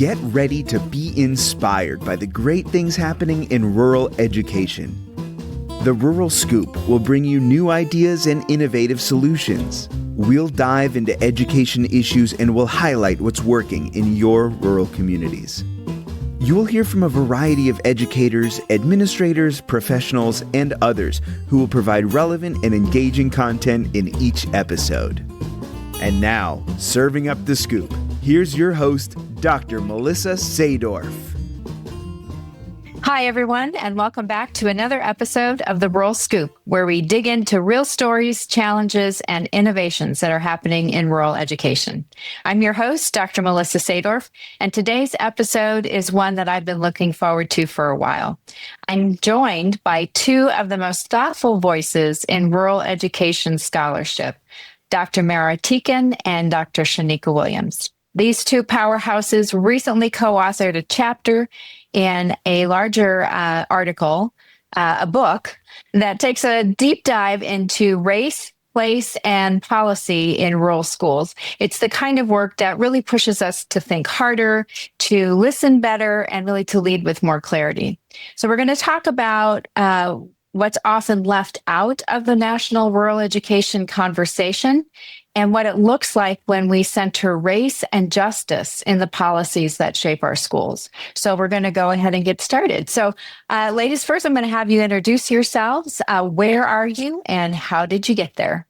Get ready to be inspired by the great things happening in rural education. The Rural Scoop will bring you new ideas and innovative solutions. We'll dive into education issues and we'll highlight what's working in your rural communities. You'll hear from a variety of educators, administrators, professionals, and others who will provide relevant and engaging content in each episode. And now, serving up the scoop, here's your host, Dr. Melissa Sadorf. Hi, everyone, and welcome back to another episode of The Rural Scoop, where we dig into real stories, challenges, and innovations that are happening in rural education. I'm your host, Dr. Melissa Sadorf, and today's episode is one that I've been looking forward to for a while. I'm joined by two of the most thoughtful voices in rural education scholarship, Dr. Tieken and Dr. Sheneka Williams. These two powerhouses recently co-authored a chapter in a larger article, a book that takes a deep dive into race, place, and policy in rural schools. It's the kind of work that really pushes us to think harder, to listen better, and really to lead with more clarity. So we're going to talk about what's often left out of the national rural education conversation and what it looks like when we center race and justice in the policies that shape our schools. So we're going to go ahead and get started. So ladies, first, I'm going to have you introduce yourselves. Where are you and how did you get there?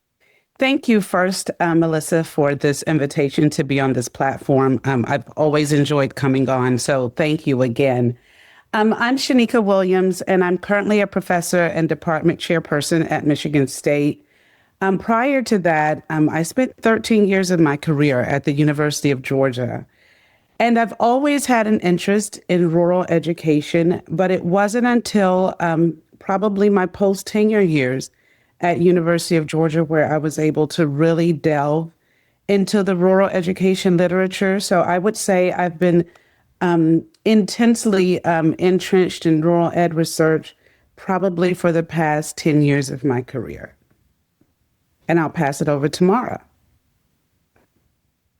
Thank you first, Melissa, for this invitation to be on this platform. I've always enjoyed coming on, so thank you again. I'm Sheneka Williams, and I'm currently a professor and department chairperson at Michigan State. Prior to that, I spent 13 years of my career at the University of Georgia. And I've always had an interest in rural education, but it wasn't until probably my post-tenure years at University of Georgia where I was able to really delve into the rural education literature. So I would say I've been intensely entrenched in rural ed research probably for the past 10 years of my career. And I'll pass it over to Mara.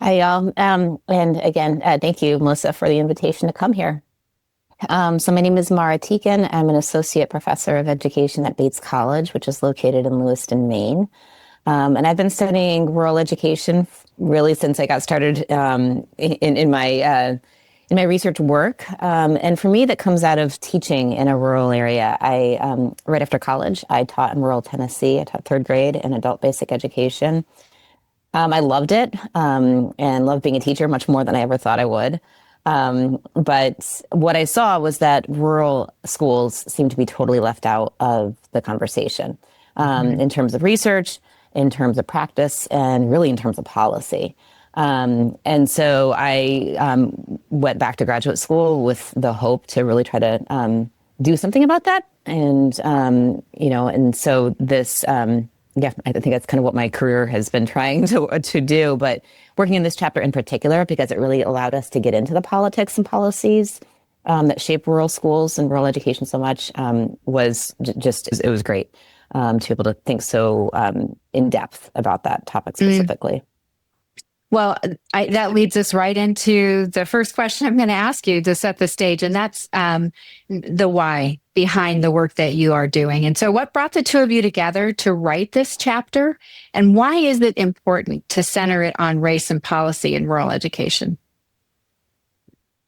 Hi, y'all. And again, thank you, Melissa, for the invitation to come here. So my name is Mara Tieken. I'm an associate professor of education at Bates College, which is located in Lewiston, Maine. And I've been studying rural education really since I got started in my research work. And for me, that comes out of teaching in a rural area. Right after college, I taught in rural Tennessee. I taught third grade and adult basic education. I loved it and loved being a teacher much more than I ever thought I would. But what I saw was that rural schools seem to be totally left out of the conversation in terms of research, in terms of practice, and really in terms of policy. And so I went back to graduate school with the hope to really try to do something about that. And, and so this, I think that's kind of what my career has been trying to do. But working in this chapter in particular, because it really allowed us to get into the politics and policies that shape rural schools and rural education so much, was it was great to be able to think so in depth about that topic specifically. Well, that leads us right into the first question I'm going to ask you to set the stage, and that's the why behind the work that you are doing. And so what brought the two of you together to write this chapter, and why is it important to center it on race and policy in rural education?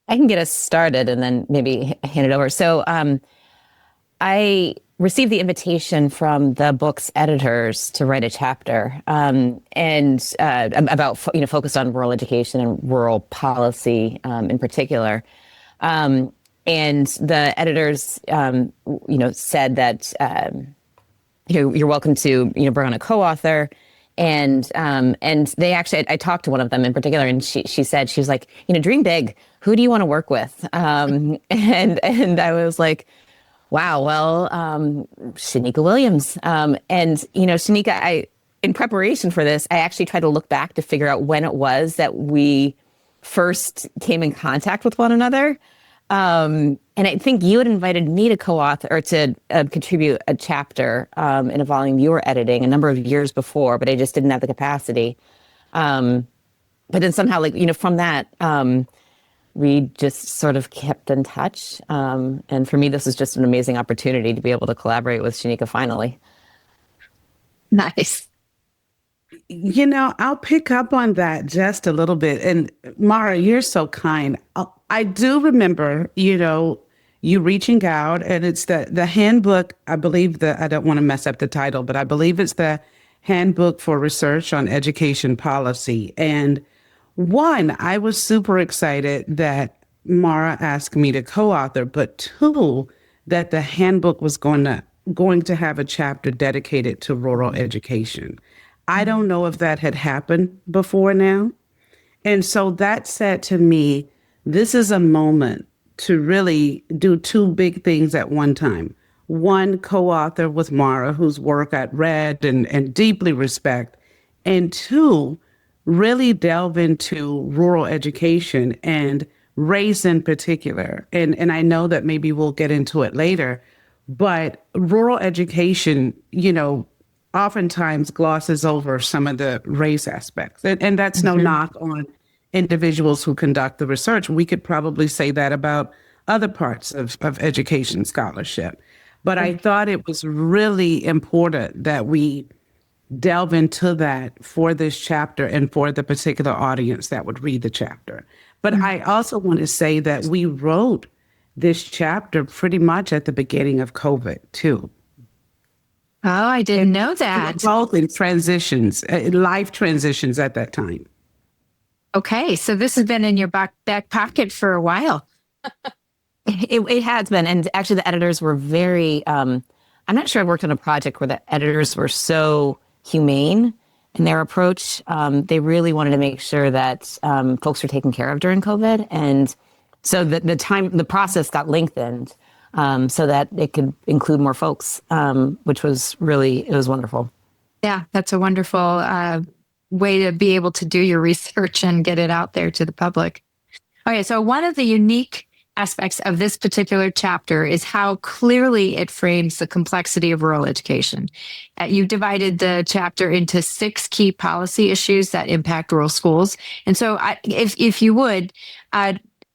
I can get us started and then maybe hand it over. So I received the invitation from the book's editors to write a chapter and about, focused on rural education and rural policy in particular. And the editors, said that, you're welcome to, bring on a co-author. And they actually, I talked to one of them in particular, and she said, she was like, dream big. Who do you want to work with? And I was like, wow, well, Sheneka Williams. Sheneka, in preparation for this, I actually tried to look back to figure out when it was that we first came in contact with one another. And I think you had invited me to co-author or to contribute a chapter in a volume you were editing a number of years before, but I just didn't have the capacity. But then somehow, from that, we just sort of kept in touch. And for me, this was just an amazing opportunity to be able to collaborate with Sheneka finally. Nice. I'll pick up on that just a little bit. And Mara, you're so kind. I do remember, you reaching out, and it's the handbook. I believe I don't want to mess up the title, but I believe it's the Handbook for Research on Education Policy. And one, I was super excited that Mara asked me to co-author, but two, that the handbook was going to have a chapter dedicated to rural education. I don't know if that had happened before now. And so that said to me, this is a moment to really do two big things at one time. One, co-author with Mara, whose work I'd read and deeply respect. And two, really delve into rural education and race in particular. And I know that maybe we'll get into it later, but rural education, oftentimes glosses over some of the race aspects. And that's no knock on individuals who conduct the research. We could probably say that about other parts of education scholarship. But I thought it was really important that we delve into that for this chapter and for the particular audience that would read the chapter. But I also want to say that we wrote this chapter pretty much at the beginning of COVID, too. Oh, I didn't know that. Both in transitions, life transitions at that time. Okay, so this has been in your back pocket for a while. It has been. And actually, the editors were very, I'm not sure I worked on a project where the editors were so humane in their approach. They really wanted to make sure that folks were taken care of during COVID. And so the process got lengthened so that it could include more folks, which was it was wonderful. Yeah, that's a wonderful way to be able to do your research and get it out there to the public. Okay, so one of the unique aspects of this particular chapter is how clearly it frames the complexity of rural education. You divided the chapter into 6 key policy issues that impact rural schools. And so if you would,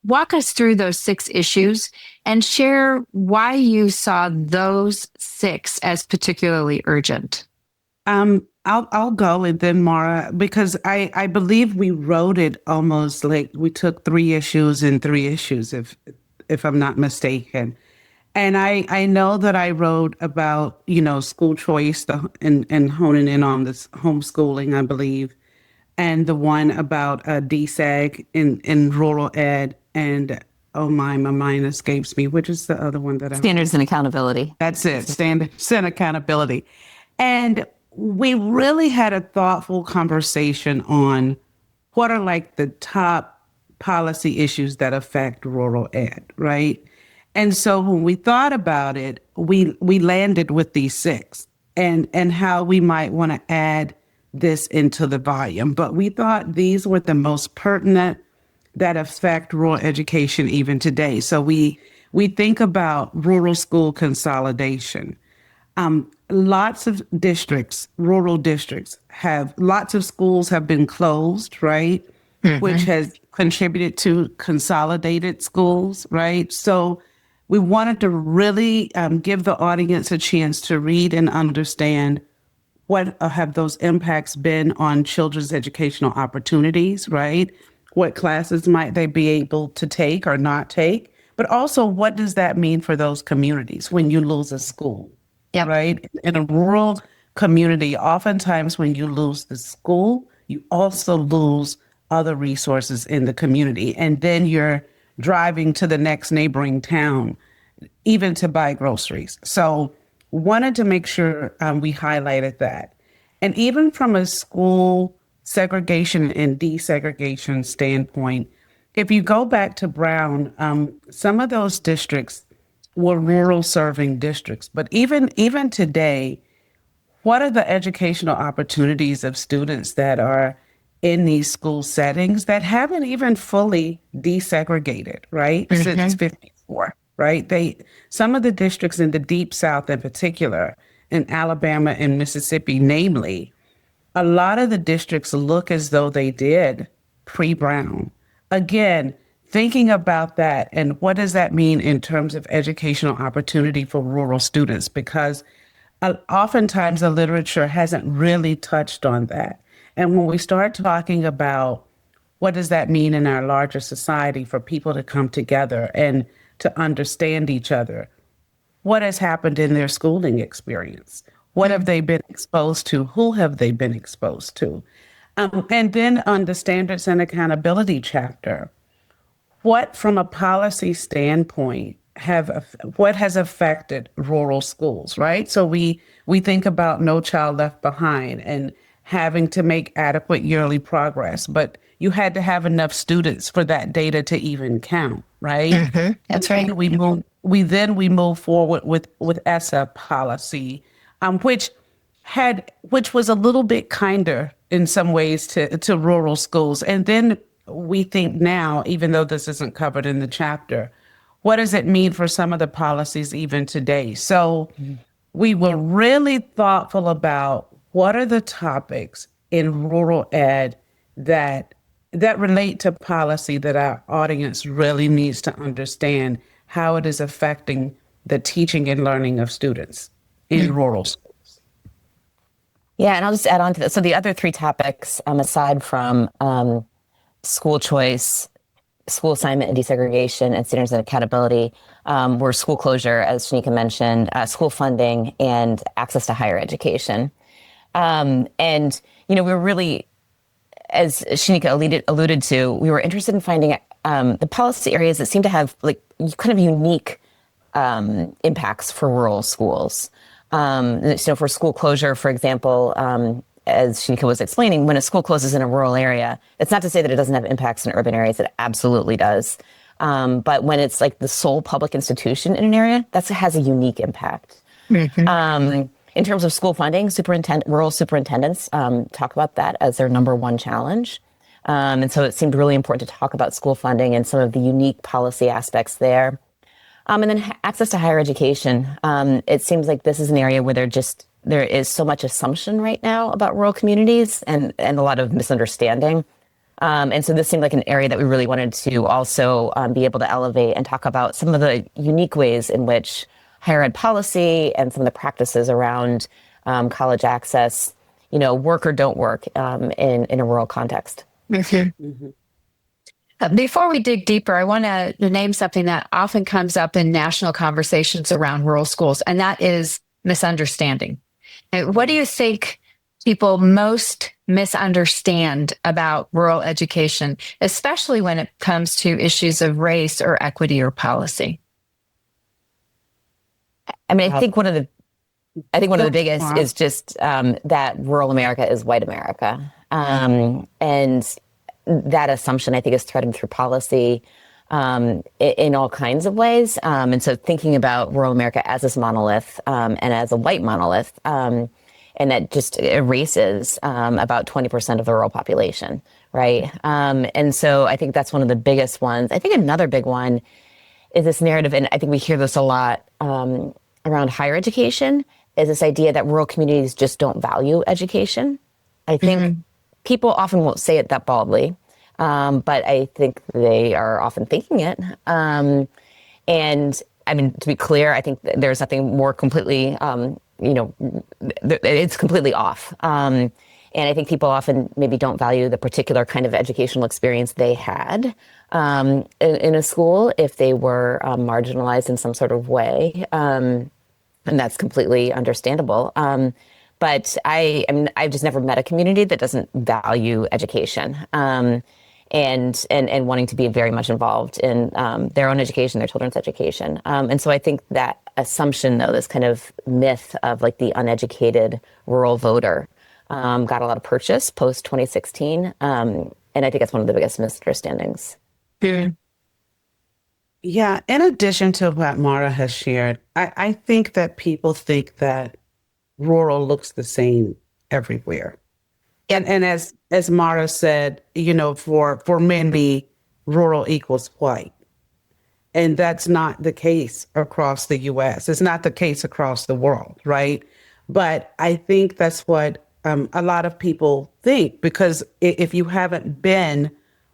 walk us through those 6 issues and share why you saw those 6 as particularly urgent. I'll go, and then Mara, because I believe we wrote it almost like we took 3 issues in 3 issues, if I'm not mistaken. And I know that I wrote about, school choice and honing in on this homeschooling, I believe, and the one about DSEG in rural ed, and oh my mind escapes me, which is the other one that Standards and accountability. That's it, standards and accountability. And we really had a thoughtful conversation on what are like the top policy issues that affect rural ed, right? And so when we thought about it, we landed with these 6 and how we might want to add this into the volume. But we thought these were the most pertinent that affect rural education even today. So we think about rural school consolidation. Lots of districts, rural districts, lots of schools have been closed, right? Which has contributed to consolidated schools, right? So we wanted to really give the audience a chance to read and understand what have those impacts been on children's educational opportunities, right? What classes might they be able to take or not take? But also, what does that mean for those communities when you lose a school? Yep. Right? In a rural community, oftentimes when you lose the school, you also lose other resources in the community. And then you're driving to the next neighboring town, even to buy groceries. So wanted to make sure we highlighted that. And even from a school segregation and desegregation standpoint, if you go back to Brown, some of those districts were rural serving districts. But even today, what are the educational opportunities of students that are in these school settings that haven't even fully desegregated, right? Since 54, right? Some of the districts in the Deep South in particular, in Alabama and Mississippi, namely, a lot of the districts look as though they did pre-Brown. Again, thinking about that and what does that mean in terms of educational opportunity for rural students? Because oftentimes the literature hasn't really touched on that. And when we start talking about what does that mean in our larger society for people to come together and to understand each other, what has happened in their schooling experience? What have they been exposed to? Who have they been exposed to? And then on the standards and accountability chapter, what from a policy standpoint what has affected rural schools, right? So we think about No Child Left Behind and having to make adequate yearly progress, but you had to have enough students for that data to even count, right? Mm-hmm. That's right. We move forward with ESSA policy, which was a little bit kinder in some ways to rural schools. And then we think now, even though this isn't covered in the chapter, what does it mean for some of the policies even today? So we were really thoughtful about what are the topics in rural ed that relate to policy that our audience really needs to understand how it is affecting the teaching and learning of students in rural schools. Yeah, and I'll just add on to that. So the other three topics, aside from school choice, school assignment and desegregation, and standards and accountability, were school closure, as Sheneka mentioned, school funding, and access to higher education. And, we were really, as Sheneka alluded to, we were interested in finding the policy areas that seem to have like kind of unique impacts for rural schools. So for school closure, for example, as Sheneka was explaining, when a school closes in a rural area, it's not to say that it doesn't have impacts in urban areas. It absolutely does. But when it's like the sole public institution in an area, that has a unique impact. Mm-hmm. In terms of school funding, rural superintendents talk about that as their number one challenge. And so it seemed really important to talk about school funding and some of the unique policy aspects there. And then access to higher education. It seems like this is an area where there is so much assumption right now about rural communities and a lot of misunderstanding. And so this seemed like an area that we really wanted to also be able to elevate and talk about some of the unique ways in which higher ed policy and some of the practices around college access, work or don't work in a rural context. Mm-hmm. Mm-hmm. Before we dig deeper, I want to name something that often comes up in national conversations around rural schools, and that is misunderstanding. What do you think people most misunderstand about rural education, especially when it comes to issues of race or equity or policy? I mean, I think one of the biggest is just that rural America is white America. And that assumption, I think, is threaded through policy in all kinds of ways. And so thinking about rural America as this monolith and as a white monolith, and that just erases about 20% of the rural population, right? And so I think that's one of the biggest ones. I think another big one is this narrative, and I think we hear this a lot around higher education, is this idea that rural communities just don't value education. I think people often won't say it that baldly, but I think they are often thinking it. And I mean, to be clear, I think there's nothing more completely, it's completely off. And I think people often maybe don't value the particular kind of educational experience they had in a school if they were marginalized in some sort of way. And that's completely understandable. But I've just never met a community that doesn't value education and wanting to be very much involved in their own education, their children's education. And so I think that assumption, though, this kind of myth of like the uneducated rural voter got a lot of purchase post 2016. And I think that's one of the biggest misunderstandings. Yeah. In addition to what Mara has shared, I think that people think that rural looks the same everywhere. And as Mara said, for many, rural equals white. And that's not the case across the U.S. It's not the case across the world, right? But I think that's what a lot of people think, because if you haven't been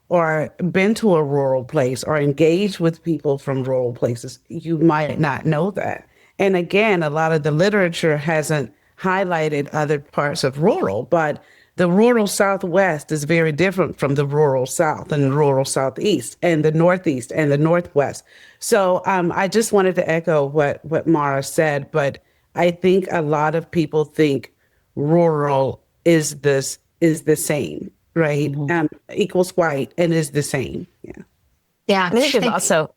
or been to a rural place or engaged with people from rural places, you might not know that. And again, a lot of the literature hasn't highlighted other parts of rural, but the rural Southwest is very different from the rural South and the rural Southeast and the Northeast and the Northwest. So I just wanted to echo what Mara said, but I think a lot of people think rural is the same, right? Equals white and is the same. Yeah. Yeah. I think there's also,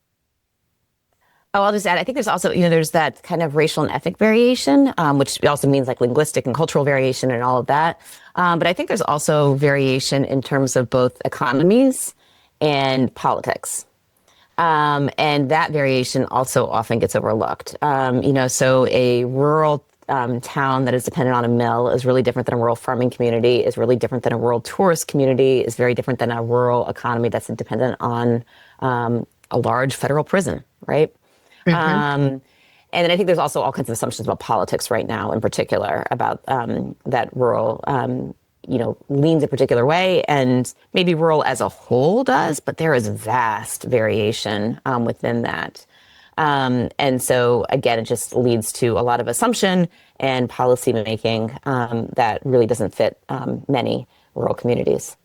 I'll just add, I think there's also, there's that kind of racial and ethnic variation, which also means like linguistic and cultural variation and all of that. But I think there's also variation in terms of both economies and politics. And that variation also often gets overlooked. So a rural town that is dependent on a mill is really different than a rural farming community, is really different than a rural tourist community, is very different than a rural economy that's dependent on a large federal prison, right? And then I think there's also all kinds of assumptions about politics right now, in particular, about that rural, leans a particular way, and maybe rural as a whole does, but there is vast variation within that. And so, again, it just leads to a lot of assumption and policy making that really doesn't fit many rural communities.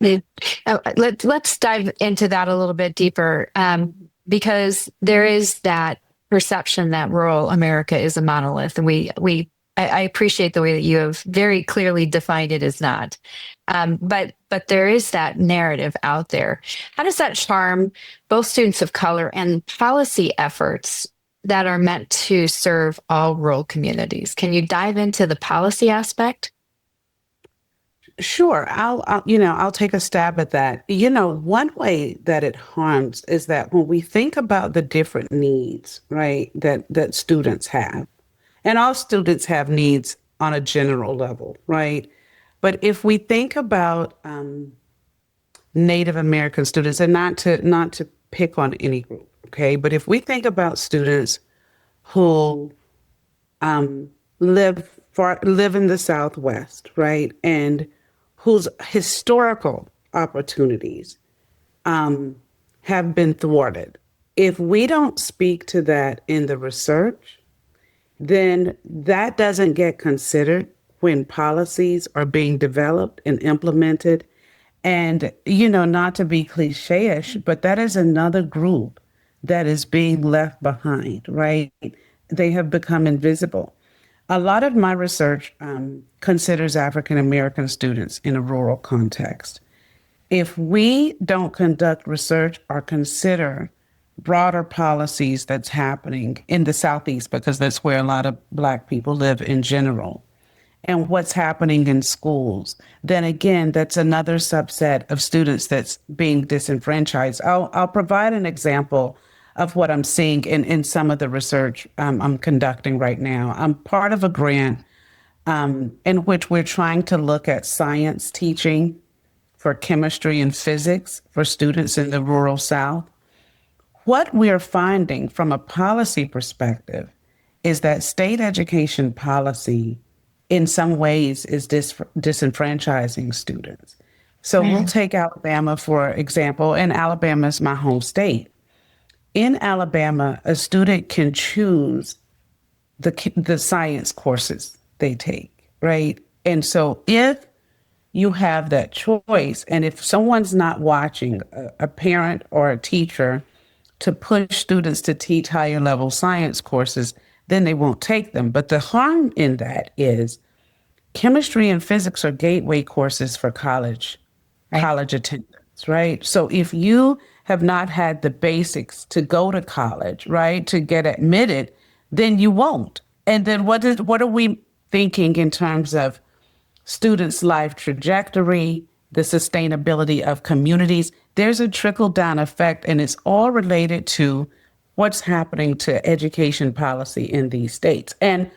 Let's dive into that a little bit deeper, because there is that perception that rural America is a monolith, and I appreciate the way that you have very clearly defined it as not. But there is that narrative out there. How does that harm both students of color and policy efforts that are meant to serve all rural communities? Can you dive into the policy aspect? Sure. I'll take a stab at that. One way that it harms is that when we think about the different needs, right, that students have, and all students have needs on a general level, right? But if we think about Native American students, and not to pick on any group, okay, but if we think about students who live in the Southwest, right, and whose historical opportunities have been thwarted, if we don't speak to that in the research, then that doesn't get considered when policies are being developed and implemented. And, not to be cliche-ish, but that is another group that is being left behind, right? They have become invisible. A lot of my research considers African American students in a rural context. If we don't conduct research or consider broader policies that's happening in the Southeast, because that's where a lot of Black people live in general, and what's happening in schools, then again, that's another subset of students that's being disenfranchised. I'll provide an example of what I'm seeing in some of the research I'm conducting right now. I'm part of a grant in which we're trying to look at science teaching for chemistry and physics for students in the rural South. What we're finding from a policy perspective is that state education policy in some ways is disenfranchising students. So we'll take Alabama, for example, and Alabama is my home state. In Alabama, a student can choose the science courses they take, right? And so if you have that choice, and if someone's not watching, a parent or a teacher, to push students to teach higher level science courses, then they won't take them. But the harm in that is chemistry and physics are gateway courses for college attendance, right? So if you have not had the basics to go to college, right, to get admitted, then you won't. And then what are we thinking in terms of students' life trajectory, the sustainability of communities? There's a trickle-down effect, and it's all related to what's happening to education policy in these states. And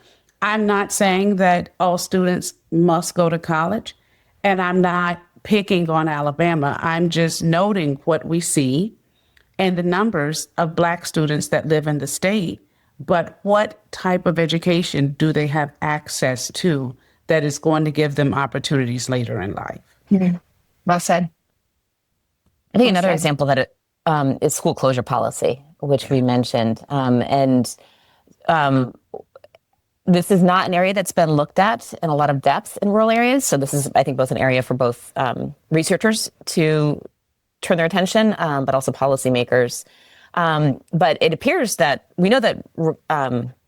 I'm not saying that all students must go to college, and I'm not picking on Alabama. I'm just noting what we see and the numbers of Black students that live in the state. But what type of education do they have access to that is going to give them opportunities later in life? Well said. I think another example that is school closure policy, which we mentioned. This is not an area that's been looked at in a lot of depth in rural areas. So this is, I think, both an area for both researchers to turn their attention, but also policymakers. But it appears that we know that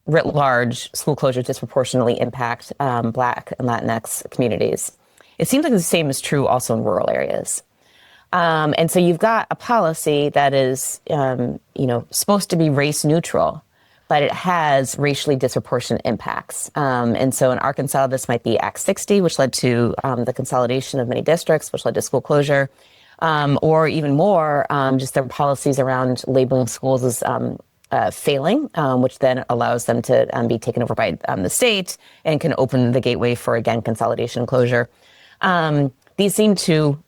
writ large, school closures disproportionately impact Black and Latinx communities. It seems like the same is true also in rural areas. And so you've got a policy that is, supposed to be race neutral, but it has racially disproportionate impacts. And so in Arkansas, this might be Act 60, which led to the consolidation of many districts, which led to school closure, or even more, just their policies around labeling schools as failing, which then allows them to be taken over by the state and can open the gateway for, again, consolidation and closure. These seem to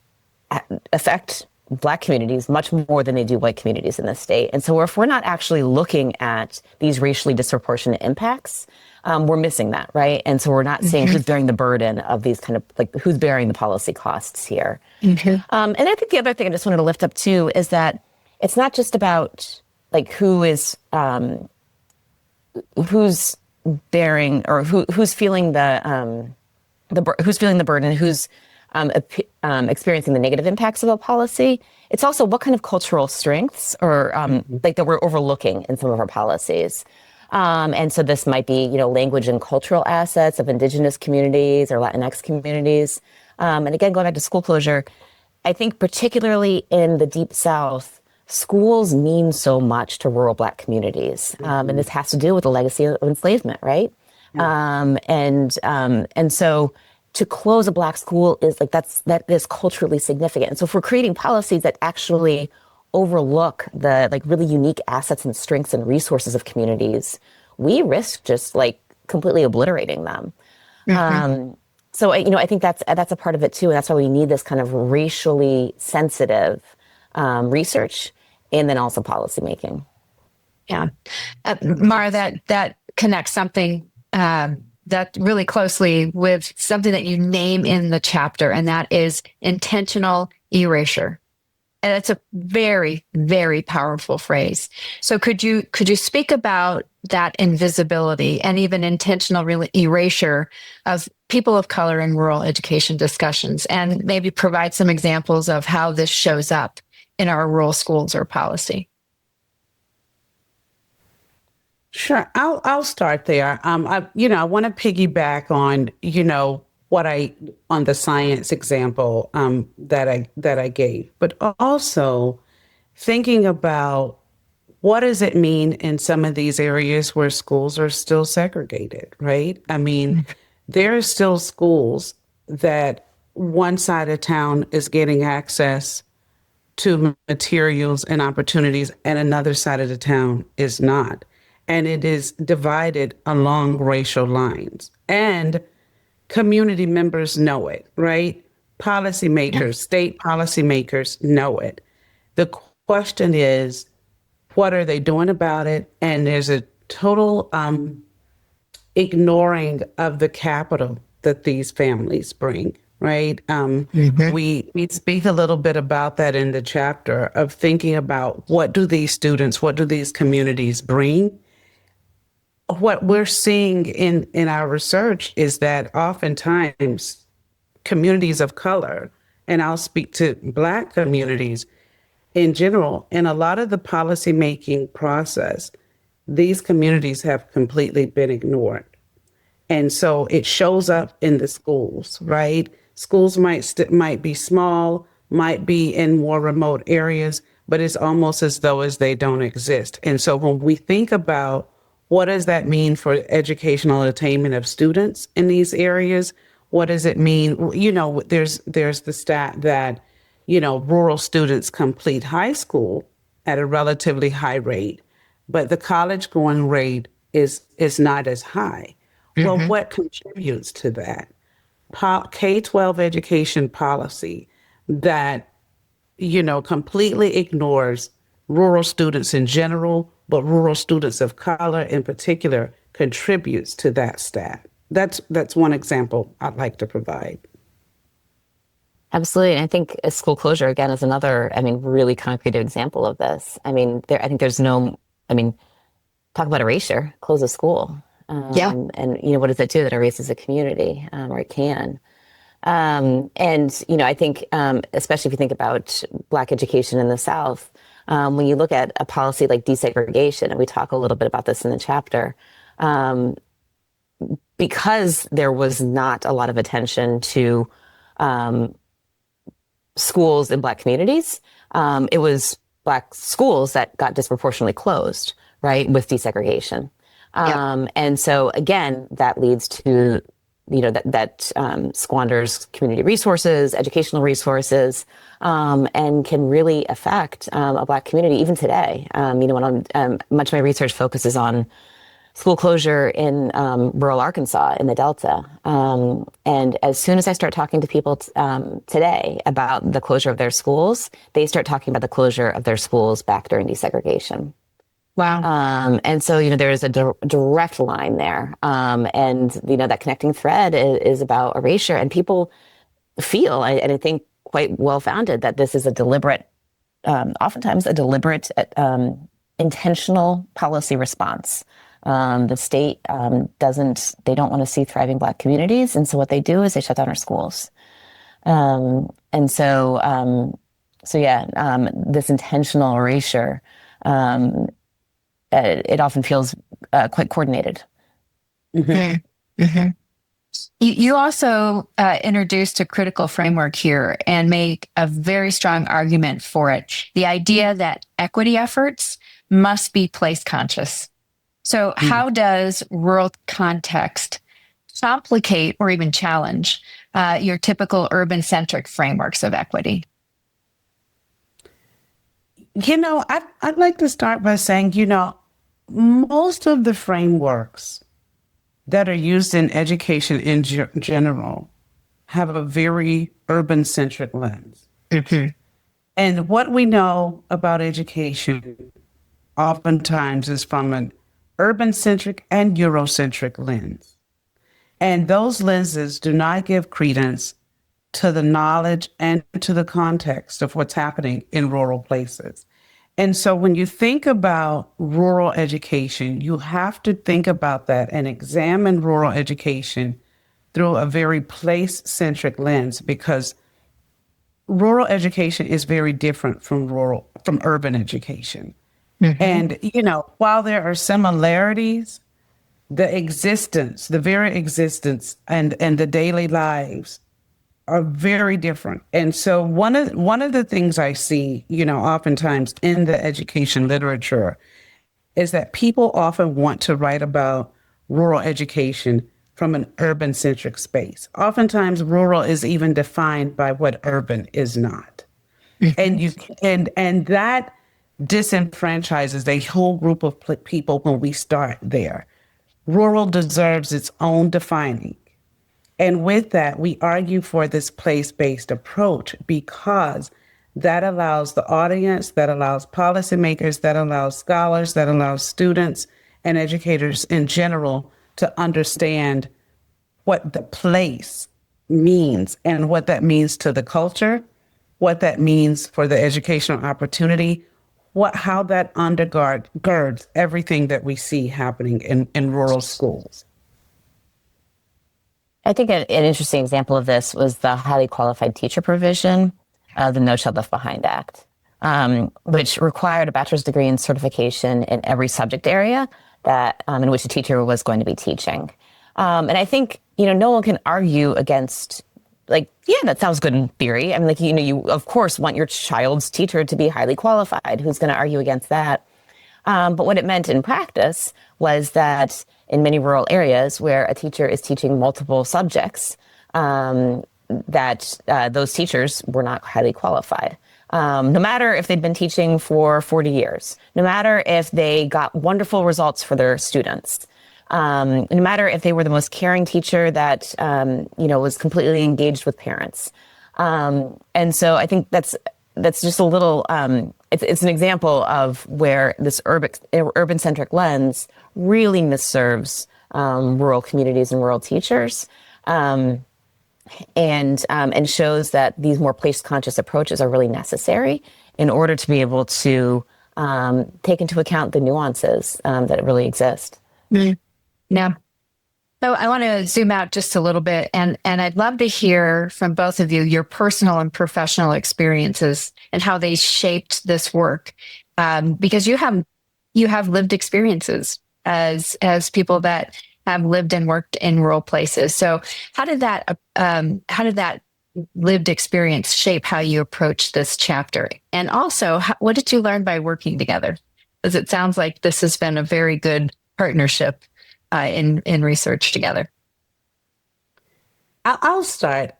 affect Black communities much more than they do white communities in the state. And so if we're not actually looking at these racially disproportionate impacts, we're missing that, right? And so we're not seeing who's bearing the burden of these kind of, like, who's bearing the policy costs here. And I think the other thing I just wanted to lift up too is that it's not just about like who's bearing or who's feeling the burden, who's experiencing the negative impacts of a policy. It's also what kind of cultural strengths or like that we're overlooking in some of our policies. And so this might be, language and cultural assets of Indigenous communities or Latinx communities. And again, going back to school closure, I think particularly in the Deep South, schools mean so much to rural Black communities. And this has to do with the legacy of enslavement, right? And so to close a Black school is like, that is culturally significant. And so if we're creating policies that actually overlook the like really unique assets and strengths and resources of communities, we risk just like completely obliterating them. So, I think that's a part of it too. And that's why we need this kind of racially sensitive research and then also policymaking. Yeah. Mara, that connects something that really closely with something that you name in the chapter, and that is intentional erasure. And it's a very, very powerful phrase. So could you speak about that invisibility and even intentional erasure of people of color in rural education discussions, and maybe provide some examples of how this shows up in our rural schools or policy? Sure. I'll start there. I want to piggyback on, on the science example that I gave, but also thinking about what does it mean in some of these areas where schools are still segregated, right? I mean, there are still schools that one side of town is getting access to materials and opportunities and another side of the town is not. And it is divided along racial lines. And community members know it, right? Policymakers, state policymakers know it. The question is, what are they doing about it? And there's a total ignoring of the capital that these families bring, right? We speak a little bit about that in the chapter of thinking about what do these communities bring? What we're seeing in our research is that oftentimes communities of color, and I'll speak to Black communities in general, in a lot of the policymaking process, these communities have completely been ignored. And so it shows up in the schools, right? Schools might be small, might be in more remote areas, but it's almost as though they don't exist. And so when we think about what does that mean for educational attainment of students in these areas? What does it mean? There's the stat that, rural students complete high school at a relatively high rate, but the college going rate is not as high. Well, what contributes to that? K-12 education policy that, completely ignores rural students in general, but rural students of color in particular contributes to that stat. That's one example I'd like to provide. Absolutely. And I think a school closure, again, is another, really concrete example of this. I think there's no, talk about erasure, close a school. Yeah. And, what does that do? That erases a community, or it can. I think, especially if you think about Black education in the South, when you look at a policy like desegregation, and we talk a little bit about this in the chapter, because there was not a lot of attention to schools in Black communities, it was Black schools that got disproportionately closed, right, with desegregation. And so, again, that leads to, that squanders community resources, educational resources, and can really affect a Black community even today. When much of my research focuses on school closure in rural Arkansas in the Delta. And as soon as I start talking to people today about the closure of their schools, they start talking about the closure of their schools back during desegregation. Wow. And so, there's a direct line there. And, that connecting thread is about erasure. And people feel, and I think quite well-founded, that this is a deliberate, oftentimes a deliberate, intentional policy response. The state they don't want to see thriving Black communities. And so what they do is they shut down our schools. This intentional erasure, it often feels quite coordinated. Mm-hmm. Mm-hmm. You also introduced a critical framework here and make a very strong argument for it. The idea that equity efforts must be place conscious. So how does rural context complicate or even challenge your typical urban-centric frameworks of equity? I'd like to start by saying, most of the frameworks that are used in education in general have a very urban-centric lens. Mm-hmm. And what we know about education oftentimes is from an urban-centric and Eurocentric lens. And those lenses do not give credence to the knowledge and to the context of what's happening in rural places. And so when you think about rural education, you have to think about that and examine rural education through a very place-centric lens, because rural education is very different from urban education. Mm-hmm. And, while there are similarities, the very existence and the daily lives are very different. And so one of the things I see, oftentimes in the education literature is that people often want to write about rural education from an urban-centric space. Oftentimes rural is even defined by what urban is not. Mm-hmm. And that disenfranchises a whole group of people when we start there. Rural deserves its own defining. And with that, we argue for this place-based approach because that allows the audience, that allows policymakers, that allows scholars, that allows students and educators in general to understand what the place means and what that means to the culture, what that means for the educational opportunity, how that undergirds everything that we see happening in rural schools. I think an interesting example of this was the highly qualified teacher provision of the No Child Left Behind Act, which required a bachelor's degree and certification in every subject area that in which a teacher was going to be teaching. And I think, no one can argue against, that sounds good in theory. You of course want your child's teacher to be highly qualified. Who's going to argue against that? But what it meant in practice was that in many rural areas where a teacher is teaching multiple subjects, that those teachers were not highly qualified. No matter if they'd been teaching for 40 years, no matter if they got wonderful results for their students, no matter if they were the most caring teacher that, was completely engaged with parents. And so I think that's just a little, it's an example of where this urban-centric lens really misserves rural communities and rural teachers. and shows that these more place-conscious approaches are really necessary in order to be able to take into account the nuances that really exist. Yeah. So I want to zoom out just a little bit, and I'd love to hear from both of you your personal and professional experiences and how they shaped this work, because you have lived experiences as people that have lived and worked in rural places. So how did that lived experience shape how you approach this chapter? And also, what did you learn by working together? Because it sounds like this has been a very good partnership in research together. I'll start.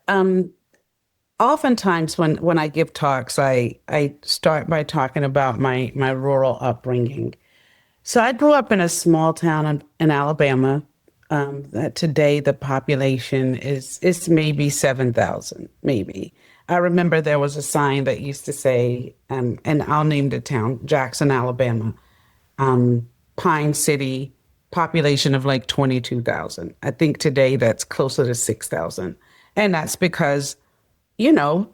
Oftentimes when I give talks, I start by talking about my rural upbringing. So I grew up in a small town in Alabama. That today the population is maybe 7,000, maybe. I remember there was a sign that used to say, and I'll name the town, Jackson, Alabama, Pine City, population of like 22,000. I think today that's closer to 6,000. And that's because,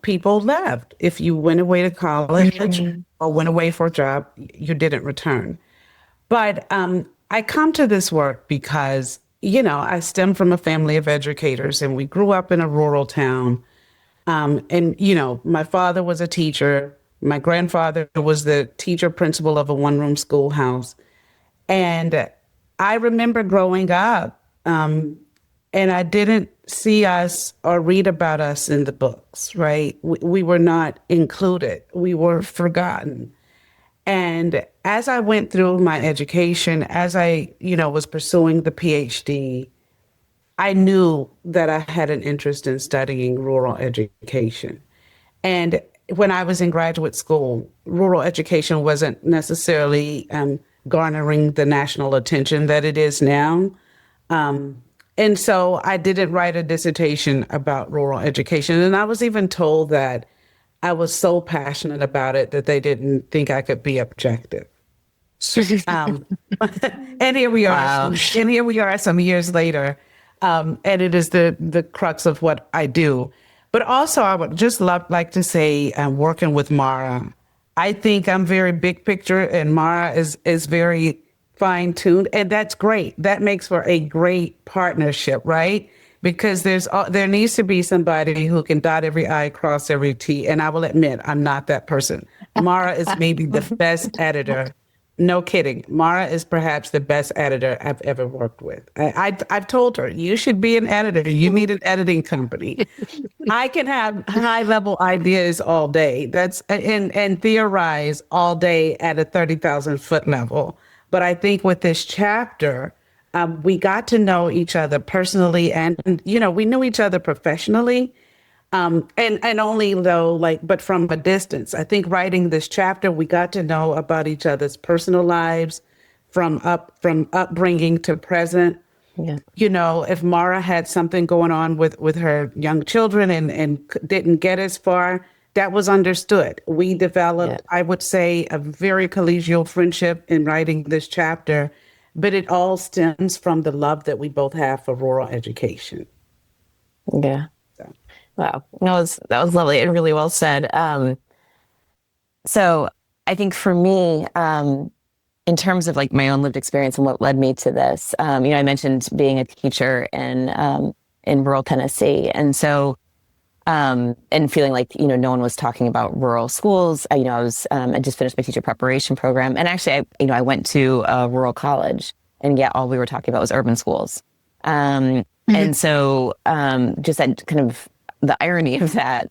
people left. If you went away to college or went away for a job, you didn't return. But I come to this work because, I stem from a family of educators and we grew up in a rural town. My father was a teacher. My grandfather was the teacher principal of a one-room schoolhouse. And I remember growing up, and I didn't see us or read about us in the books, right? We were not included. We were forgotten. And as I went through my education, as I, was pursuing the PhD, I knew that I had an interest in studying rural education. And when I was in graduate school, rural education wasn't necessarily garnering the national attention that it is now. And so I didn't write a dissertation about rural education. And I was even told that I was so passionate about it that they didn't think I could be objective. And here we are. Wow. And here we are some years later. And it is the crux of what I do. But also, I would just like to say, working with Mara, I think I'm very big picture, and Mara is very fine tuned, and that's great. That makes for a great partnership, right? Because there needs to be somebody who can dot every I, cross every T. And I will admit, I'm not that person. Mara is maybe the best editor. No kidding. Mara is perhaps the best editor I've ever worked with. I've told her, you should be an editor. You need an editing company. I can have high level ideas all day. And theorize all day at a 30,000 foot level. But I think with this chapter, we got to know each other personally, and we knew each other professionally, and only though but from a distance. I think writing this chapter, we got to know about each other's personal lives, from upbringing to present. Yeah. If Mara had something going on with her young children and didn't get as far, that was understood. We developed, I would say, a very collegial friendship in writing this chapter. But it all stems from the love that we both have for rural education. Yeah. So. Wow. That was lovely and really well said. So I think for me, in terms of like my own lived experience and what led me to this, I mentioned being a teacher in rural Tennessee. And so, and feeling like, no one was talking about rural schools. I just finished my teacher preparation program. And actually, I went to a rural college, and yet all we were talking about was urban schools. And so just that kind of the irony of that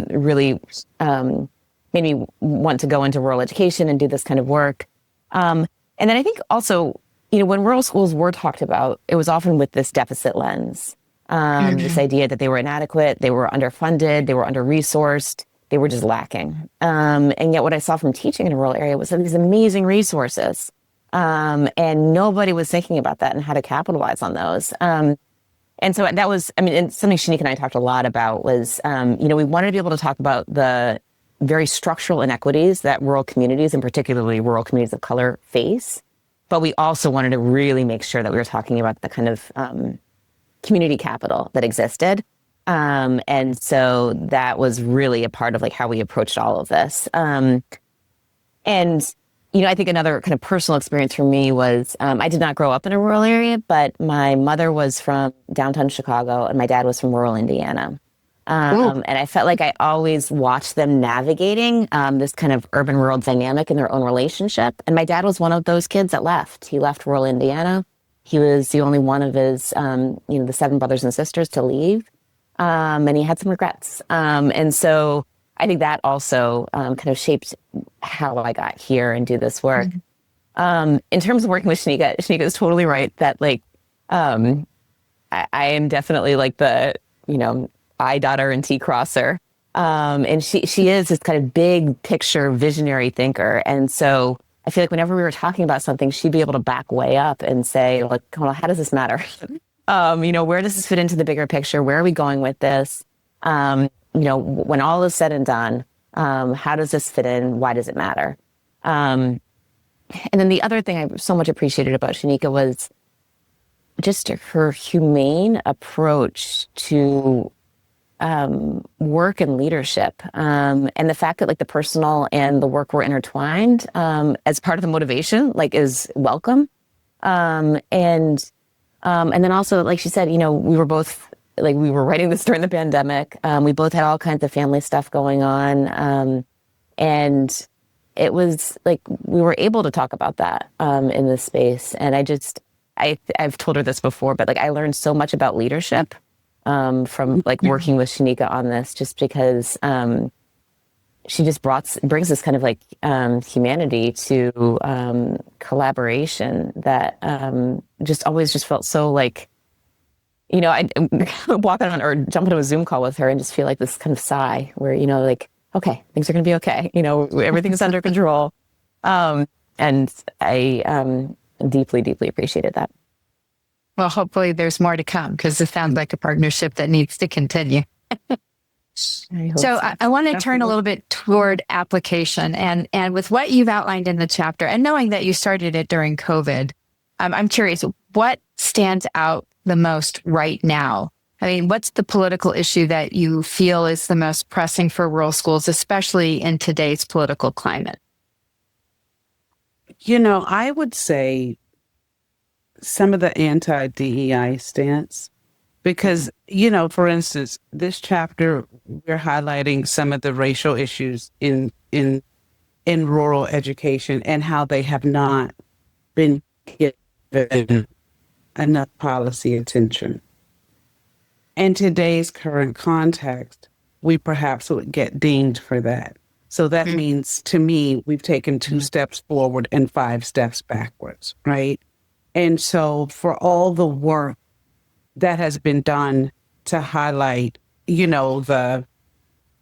really made me want to go into rural education and do this kind of work. And then I think also, when rural schools were talked about, it was often with this deficit lens. This idea that they were inadequate, they were underfunded, they were under-resourced, they were just lacking. And yet what I saw from teaching in a rural area was these amazing resources. And nobody was thinking about that and how to capitalize on those. And so that was, and something Sheneka and I talked a lot about was, we wanted to be able to talk about the very structural inequities that rural communities, and particularly rural communities of color, face. But we also wanted to really make sure that we were talking about the kind of community capital that existed. And so that was really a part of like how we approached all of this. And, I think another kind of personal experience for me was I did not grow up in a rural area, but my mother was from downtown Chicago and my dad was from rural Indiana. And I felt like I always watched them navigating this kind of urban-rural dynamic in their own relationship. And my dad was one of those kids that left. He left rural Indiana. He was the only one of his, the 7 brothers and sisters to leave. And he had some regrets. And so I think that also kind of shaped how I got here and do this work. In terms of working with Sheneka is totally right that like, I am definitely like the, I daughter and T crosser. And she is this kind of big picture visionary thinker. And so I feel like whenever we were talking about something, she'd be able to back way up and say, like, well, how does this matter? Where does this fit into the bigger picture? Where are we going with this? When all is said and done, how does this fit in? Why does it matter? And then the other thing I so much appreciated about Sheneka was just her humane approach to work and leadership, and the fact that like the personal and the work were intertwined as part of the motivation, like is welcome. And then also, like she said, we were writing this during the pandemic. We both had all kinds of family stuff going on, and it was like we were able to talk about that in this space. And I've told her this before, but like I learned so much about leadership from like working with Sheneka on this, just because she just brings this kind of like humanity to collaboration that just always just felt so like, I'd walk on or jump into a Zoom call with her and just feel like this kind of sigh where, like, okay, things are going to be okay. Everything's under control. And I deeply, deeply appreciated that. Well, hopefully there's more to come because it sounds like a partnership that needs to continue. I want to turn a little bit toward application and with what you've outlined in the chapter and knowing that you started it during COVID, I'm curious, what stands out the most right now? I mean, what's the political issue that you feel is the most pressing for rural schools, especially in today's political climate? I would say some of the anti-DEI stance, because, for instance, this chapter, we're highlighting some of the racial issues in rural education and how they have not been given enough policy attention. In today's current context, we perhaps would get dinged for that. So that means, to me, we've taken 2 steps forward and 5 steps backwards, right? And so for all the work that has been done to highlight, the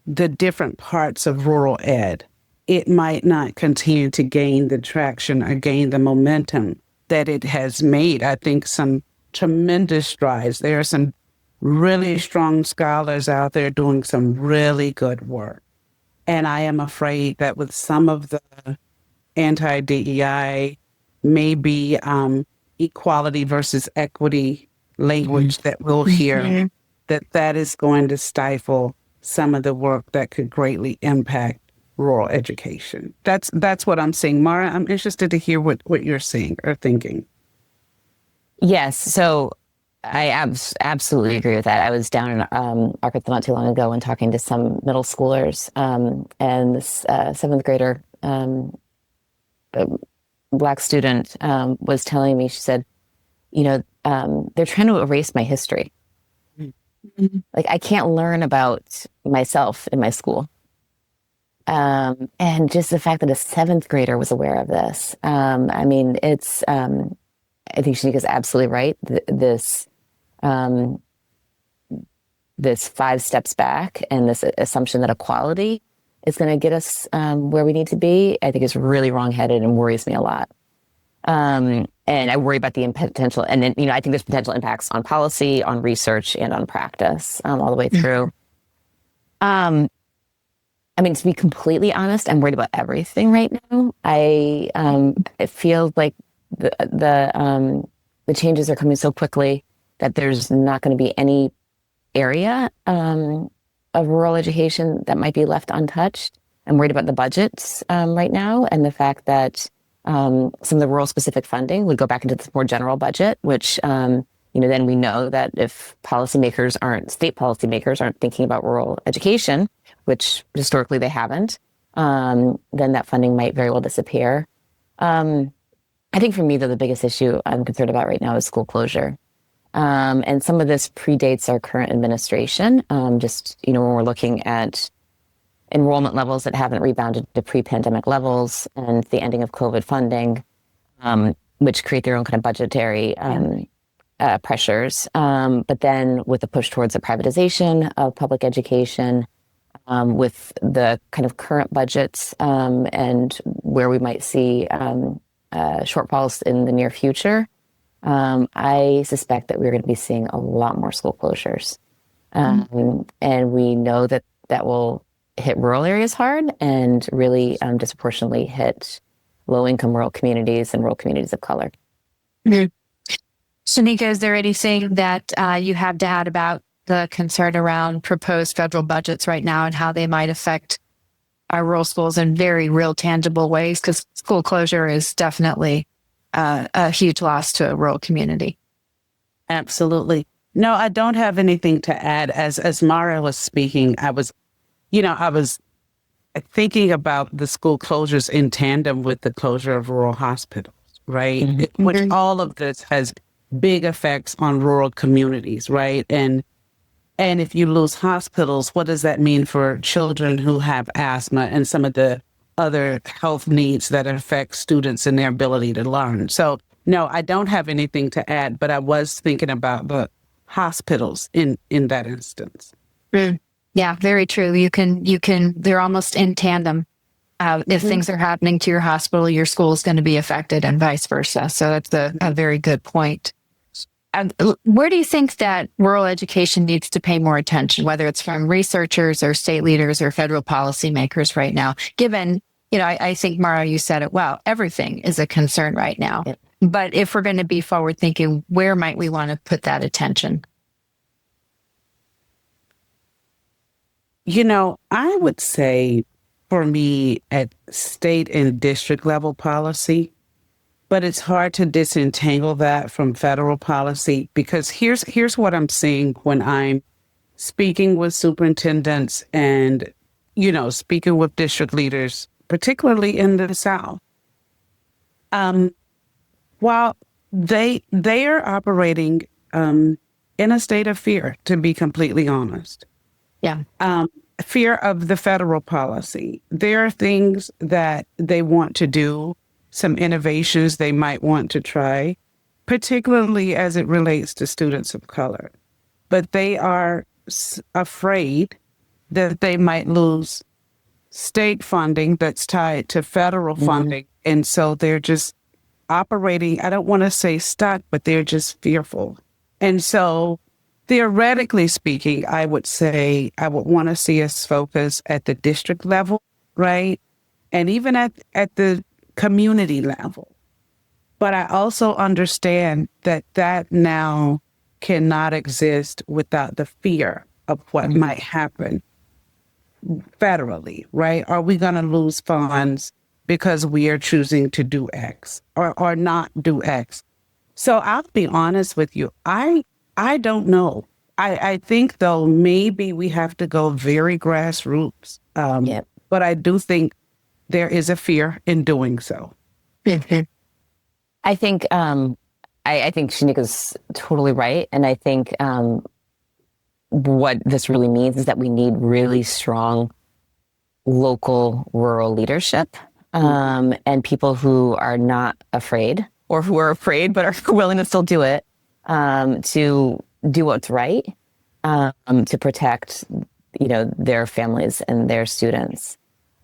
different parts of rural ed, it might not continue to gain the traction or gain the momentum that it has made. I think some tremendous strides. There are some really strong scholars out there doing some really good work. And I am afraid that with some of the anti-DEI, maybe equality versus equity language that we'll hear, that is going to stifle some of the work that could greatly impact rural education. That's what I'm seeing. Mara, I'm interested to hear what you're seeing or thinking. Yes, so I absolutely agree with that. I was down in Arkansas not too long ago and talking to some middle schoolers, and this 7th grader, Black student, was telling me, she said, they're trying to erase my history. Like I can't learn about myself in my school. And just the fact that a 7th grader was aware of this. It's, I think Sheneka is absolutely right. This 5 steps back and this assumption that equality is going to get us where we need to be, I think is really wrongheaded and worries me a lot. And I worry about the potential, and then, I think there's potential impacts on policy, on research, and on practice all the way through. To be completely honest, I'm worried about everything right now. It feels like the changes are coming so quickly that there's not going to be any area of rural education that might be left untouched. I'm worried about the budgets right now, and the fact that some of the rural specific funding would go back into this more general budget, which then we know that if state policymakers aren't thinking about rural education, which historically they haven't, then that funding might very well disappear. I think for me, though, the biggest issue I'm concerned about right now is school closure. And some of this predates our current administration. When we're looking at enrollment levels that haven't rebounded to pre-pandemic levels and the ending of COVID funding, which create their own kind of budgetary pressures. But then with the push towards the privatization of public education, with the kind of current budgets and where we might see shortfalls in the near future, I suspect that we're going to be seeing a lot more school closures. And we know that will hit rural areas hard and really disproportionately hit low-income rural communities and rural communities of color. Mm-hmm. Sheneka, is there anything that you have to add about the concern around proposed federal budgets right now and how they might affect our rural schools in very real, tangible ways? Because school closure is definitely a huge loss to a rural community. Absolutely. No, I don't have anything to add. As Mara was speaking, I was thinking about the school closures in tandem with the closure of rural hospitals, right? Mm-hmm. Which all of this has big effects on rural communities, right? And if you lose hospitals, what does that mean for children who have asthma and some of the other health needs that affect students and their ability to learn? So, no, I don't have anything to add, but I was thinking about the hospitals in that instance. Yeah, very true. They're almost in tandem. If things are happening to your hospital, your school is going to be affected and vice versa. So that's a very good point. Where do you think that rural education needs to pay more attention, whether it's from researchers or state leaders or federal policymakers right now? Given, I think, Mara, you said it well, everything is a concern right now. Yep. But if we're going to be forward thinking, where might we want to put that attention? I would say for me at state and district level policy, but it's hard to disentangle that from federal policy, because here's what I'm seeing when I'm speaking with superintendents and, speaking with district leaders, particularly in the South. While they are operating in a state of fear, to be completely honest. Yeah. Fear of the federal policy. There are things that they want to do, some innovations they might want to try, particularly as it relates to students of color. But they are afraid that they might lose state funding that's tied to federal funding. And so they're just operating, I don't want to say stuck, but they're just fearful. And so theoretically speaking, I would say I would want to see us focus at the district level, right? And even at the community level. But I also understand that now cannot exist without the fear of what might happen federally, right? Are we going to lose funds because we are choosing to do X or not do X? So I'll be honest with you. I don't know. I think, though, maybe we have to go very grassroots. But I do think there is a fear in doing so. I think I think Sheneka's totally right. And I think what this really means is that we need really strong local rural leadership and people who are not afraid, or who are afraid but are willing to still do it, to do what's right, to protect, their families and their students.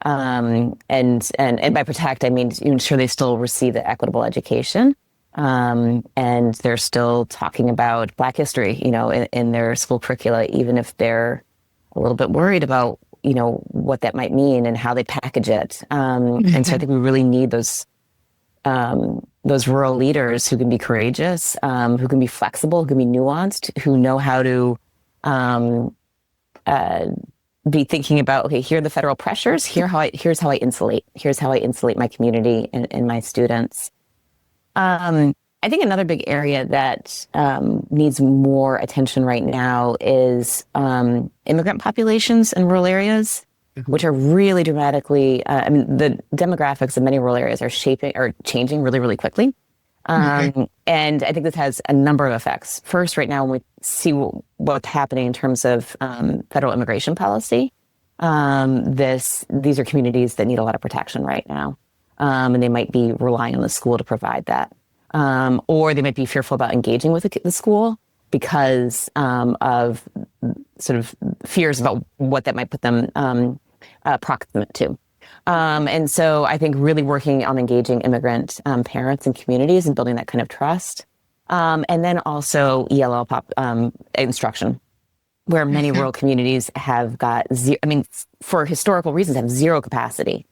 And by protect, I mean to ensure they still receive the equitable education. And they're still talking about Black history, in their school curricula, even if they're a little bit worried about, what that might mean and how they package it. And so I think we really need those rural leaders who can be courageous, who can be flexible, who can be nuanced, who know how to be thinking about, okay, here are the federal pressures. Here's how I insulate my community and my students. I think another big area that needs more attention right now is immigrant populations in rural areas, which are really dramatically. The demographics of many rural areas are changing really, really quickly. And I think this has a number of effects. First, right now, when we see what's happening in terms of federal immigration policy, these are communities that need a lot of protection right now. And they might be relying on the school to provide that. Or they might be fearful about engaging with the school because of sort of fears about what that might put them proximate to. And so I think really working on engaging immigrant parents and communities and building that kind of trust. And then also ELL instruction, where many rural communities have got for historical reasons, have zero capacity.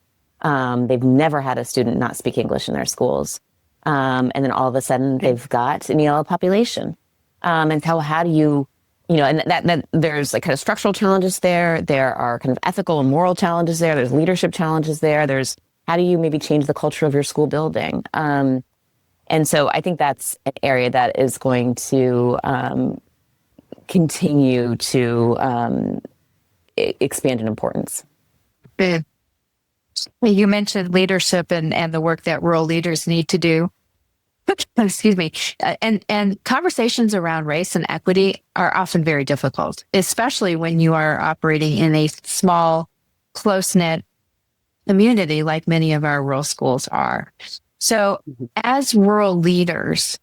They've never had a student not speak English in their schools. And then all of a sudden they've got an ELL population. And so how do you, and that there's like kind of structural challenges there. There are kind of ethical and moral challenges there. There's leadership challenges there. There's how do you maybe change the culture of your school building? And so I think that's an area that is going to continue to expand in importance. You mentioned leadership and the work that rural leaders need to do. Excuse me. And conversations around race and equity are often very difficult, especially when you are operating in a small, close-knit community like many of our rural schools are. So as rural leaders,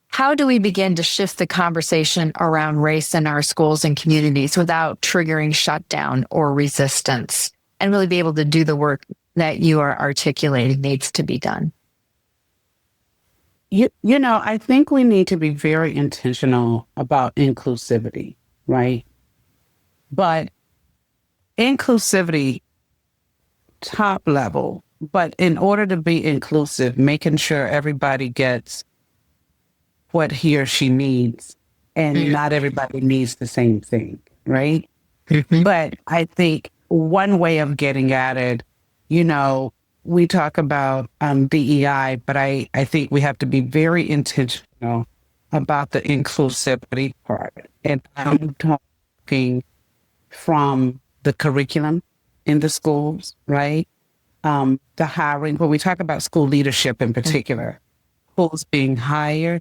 how do we begin to shift the conversation around race in our schools and communities without triggering shutdown or resistance and really be able to do the work that you are articulating needs to be done? I think we need to be very intentional about inclusivity, right? But inclusivity, top level, but in order to be inclusive, making sure everybody gets what he or she needs, and not everybody needs the same thing, right? But I think one way of getting at it, we talk about DEI, but I think we have to be very intentional about the inclusivity part. And I'm talking from the curriculum in the schools, right? The hiring, when we talk about school leadership in particular, who's being hired,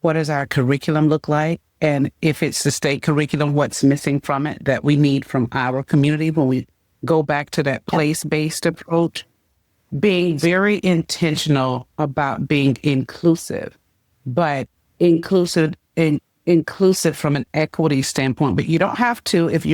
what does our curriculum look like? And if it's the state curriculum, what's missing from it that we need from our community when we go back to that place-based approach? Being very intentional about being inclusive, but inclusive from an equity standpoint. But you don't have to, if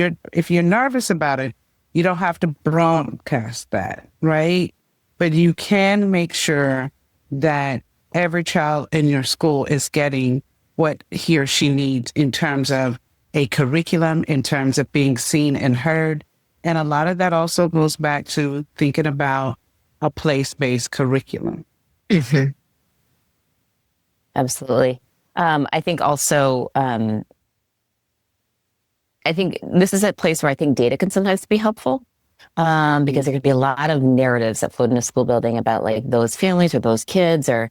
you're nervous about it, you don't have to broadcast that, right? But you can make sure that every child in your school is getting what he or she needs in terms of a curriculum, in terms of being seen and heard. And a lot of that also goes back to thinking about a place-based curriculum. Absolutely. I think also, I think this is a place where I think data can sometimes be helpful, because there could be a lot of narratives that float in a school building about like those families or those kids we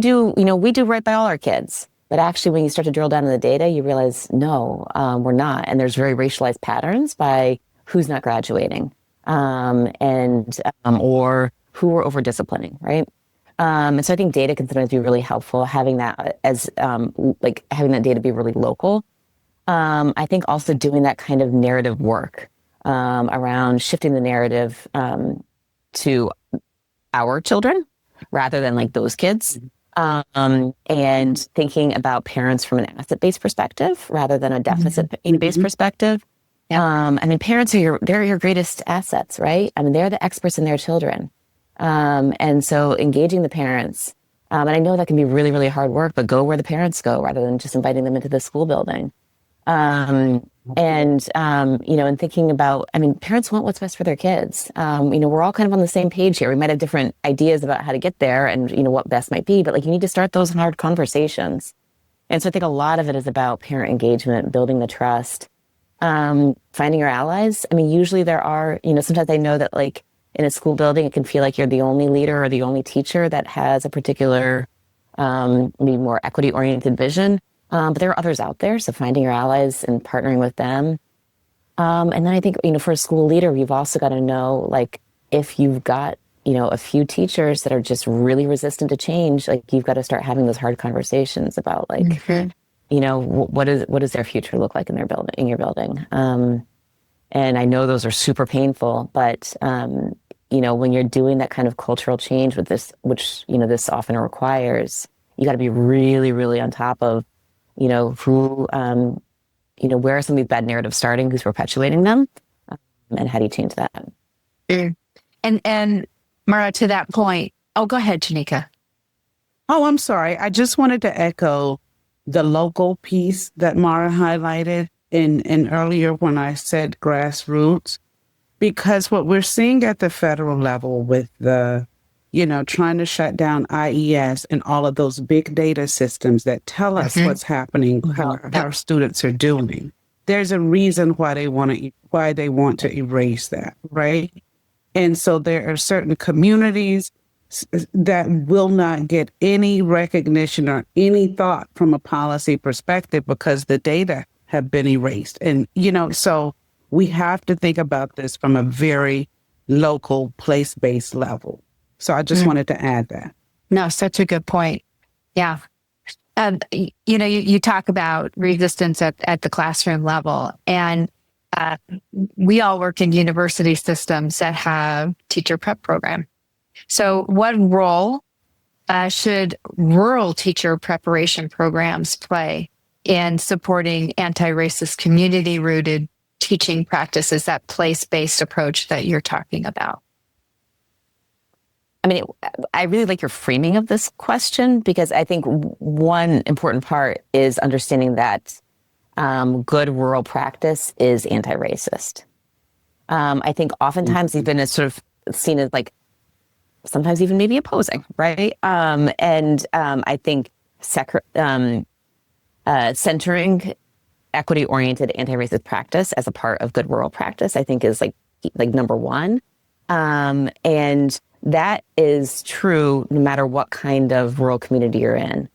do right by all our kids. But actually, when you start to drill down in the data, you realize, no, we're not. And there's very racialized patterns by who's not graduating. Or who are over disciplining, right? And so I think data can sometimes be really helpful, having that as having that data be really local. I think also doing that kind of narrative work around shifting the narrative to our children rather than like those kids, and thinking about parents from an asset-based perspective rather than a deficit-based perspective. Parents are they're your greatest assets, right? They're the experts in their children. And so engaging the parents, and I know that can be really, really hard work, but go where the parents go rather than just inviting them into the school building. And thinking about, parents want what's best for their kids. We're all kind of on the same page here. We might have different ideas about how to get there and, what best might be, but you need to start those hard conversations. And so I think a lot of it is about parent engagement, building the trust, finding your allies. I mean, usually there are, sometimes I know that like in a school building, it can feel like you're the only leader or the only teacher that has a particular, maybe more equity-oriented vision. But there are others out there. So finding your allies and partnering with them. And then I think, for a school leader, you've also got to know, like, if you've got, a few teachers that are just really resistant to change, like you've got to start having those hard conversations about like, what does their future look like in your building? And I know those are super painful, but, when you're doing that kind of cultural change with this, which, this often requires, you got to be really, really on top of, who, where are some of these bad narratives starting, who's perpetuating them, and how do you change that? And Mara, to that point, go ahead, Sheneka. Oh, I'm sorry. I just wanted to echo the local piece that Mara highlighted in earlier when I said grassroots, because what we're seeing at the federal level with the, trying to shut down IES and all of those big data systems that tell us what's happening, how our students are doing. There's a reason why they want to erase that, right? And so there are certain communities that will not get any recognition or any thought from a policy perspective because the data have been erased. And, so we have to think about this from a very local, place-based level. So I just wanted to add that. No, such a good point. Yeah. You talk about resistance at the classroom level, and we all work in university systems that have teacher prep program. So what role should rural teacher preparation programs play in supporting anti-racist community-rooted teaching practices, that place-based approach that you're talking about? I mean, I really like your framing of this question, because I think one important part is understanding that good rural practice is anti-racist. I think oftentimes even it's sort of seen as like sometimes even maybe opposing, right? I think centering equity-oriented anti-racist practice as a part of good rural practice, I think is like number one. And that is true no matter what kind of rural community you're in.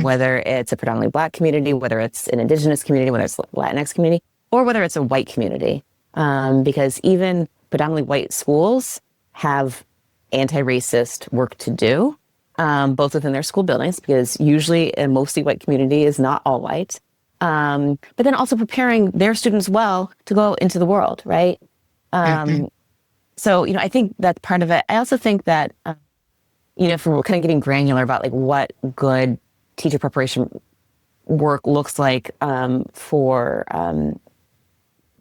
Whether it's a predominantly Black community, whether it's an Indigenous community, whether it's a Latinx community, or whether it's a white community. Because even predominantly white schools have anti-racist work to do, both within their school buildings, because usually a mostly white community is not all white, but then also preparing their students well to go into the world, right? So, I think that's part of it. I also think that, if we're kind of getting granular about like what good teacher preparation work looks like for